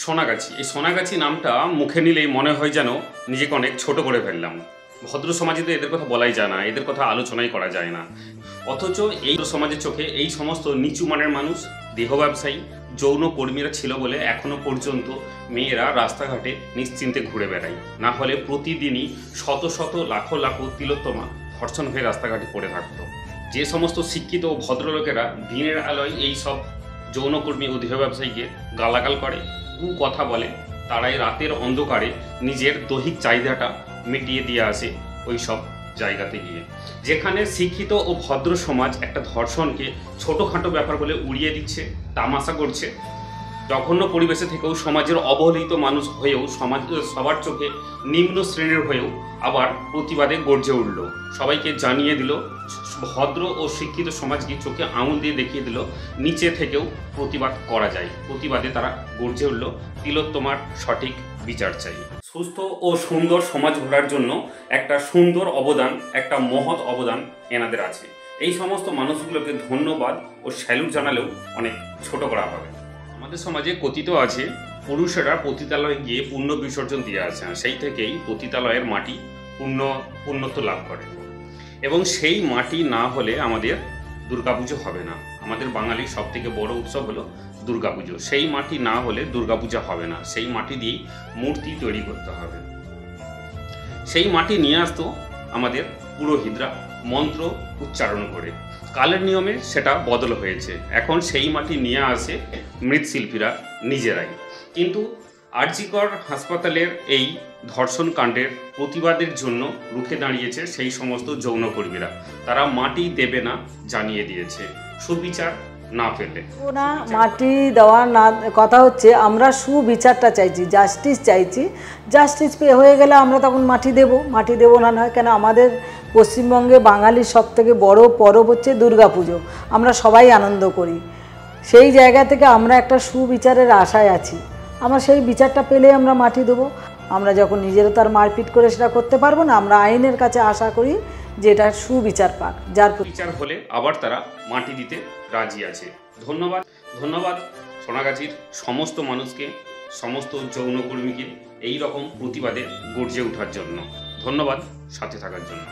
সোনাগাছি। এই সোনাগাছি নামটা মুখে নিলেই মনে হয় যেন নিজেকে অনেক ছোট করে ফেললাম। ভদ্র সমাজে তো এদের কথা বলাই যায় না, এদের কথা আলোচনাই করা যায় না। অথচ এই সমাজের চোখে এই সমস্ত নিচু মানের মানুষ, দেহ ব্যবসায়ী, যৌন কর্মীরা ছিল বলে এখনো পর্যন্ত মেয়েরা রাস্তাঘাটে নিশ্চিন্তে ঘুরে বেড়ায়। না হলে প্রতিদিনই শত শত লাখো লাখো তিলোত্তমা ধর্ষণ হয়ে রাস্তাঘাটে পড়ে থাকতো। যে সমস্ত শিক্ষিত ও ভদ্রলোকেরা দিনের আলোয় এই সব যৌনকর্মী ও দেহ ব্যবসায়ীকে গালাগাল করে, কথা বলে, তারাই রাতের অন্ধকারে নিজের দৈহিক চাহিদাটা মিটিয়ে দিয়ে আসে ওই সব জায়গাতে গিয়ে। যেখানে শিক্ষিত ও ভদ্র সমাজ একটা ধর্ষণকে ছোটোখাটো ব্যাপার বলে উড়িয়ে দিচ্ছে, তামাশা করছে। জঘন্য পরিবেশে থেকেও সমাজের অবহেলিত মানুষ হয়েও, সমাজ সবার চোখে নিম্ন শ্রেণীর হয়েও আবার প্রতিবাদে গর্জে উঠল, সবাইকে জানিয়ে দিল, ভদ্র ও শিক্ষিত সমাজকে চোখে আঙুল দিয়ে দেখিয়ে দিল নিচে থেকেও প্রতিবাদ করা যায়। প্রতিবাদে তারা গর্জে উঠল, তিলোত্তমার সঠিক বিচার চাই। সুস্থ ও সুন্দর সমাজ গড়ার জন্য একটা সুন্দর অবদান, একটা মহৎ অবদান এনাদের আছে। এই সমস্ত মানুষগুলোকে ধন্যবাদ ও স্যালুট জানালেও অনেক ছোট করা হবে। আমাদের সমাজে কথিত আছে, পুরুষেরা পতিতালয়ে গিয়ে পুণ্য বিসর্জন দিয়ে আসেন, সেই থেকেই পতিতালয়ের মাটি পুণ্যত্ব লাভ করে। এবং সেই মাটি না হলে আমাদের দুর্গাপুজো হবে না। আমাদের বাঙালির সব থেকে বড় উৎসব হলো দুর্গাপুজো। সেই মাটি না হলে দুর্গাপূজা হবে না। সেই মাটি দিয়েই মূর্তি তৈরি করতে হবে। সেই মাটি নিয়ে আসতো আমাদের পুরোহিতরা মন্ত্র উচ্চারণ করে। কালের নিয়মে সেটা বদল হয়েছে, এখন সেই মাটি নিয়ে আসে মৃৎশিল্পীরা নিজেরাই। কিন্তু আরজিকর হাসপাতালের এই ধর্ষণ কাণ্ডের প্রতিবাদের জন্য রুখে দাঁড়িয়েছে সেই সমস্ত যৌনকর্মীরা। তারা মাটি দেবে না জানিয়ে দিয়েছে, সুবিচার না পেলে। না, মাটি দেওয়া না, কথা হচ্ছে আমরা সুবিচারটা চাইছি, জাস্টিস চাইছি। জাস্টিস হয়ে গেলে আমরা তখন মাটি দেবো না নয় কেন? আমাদের পশ্চিমবঙ্গে বাঙালির সবথেকে বড় পরব হচ্ছে দুর্গাপুজো। আমরা সবাই আনন্দ করি। সেই জায়গা থেকে আমরা একটা সুবিচারের আশায় আছি। আমরা সেই বিচারটা পেলে আমরা মাটি দেবো। আমরা যখন নিজেরা তার মারপিট করে সেটা করতে পারবো না, আমরা আইনের কাছে আশা করি যে এটা সুবিচার পাক, যার বিচার হলে আবার তারা মাটি দিতে রাজি আছে। ধন্যবাদ সোনাগাছির সমস্ত মানুষকে, সমস্ত যৌনকর্মীকে এই রকম প্রতিবাদে গর্জে ওঠার জন্য। ধন্যবাদ সাথে থাকার জন্য।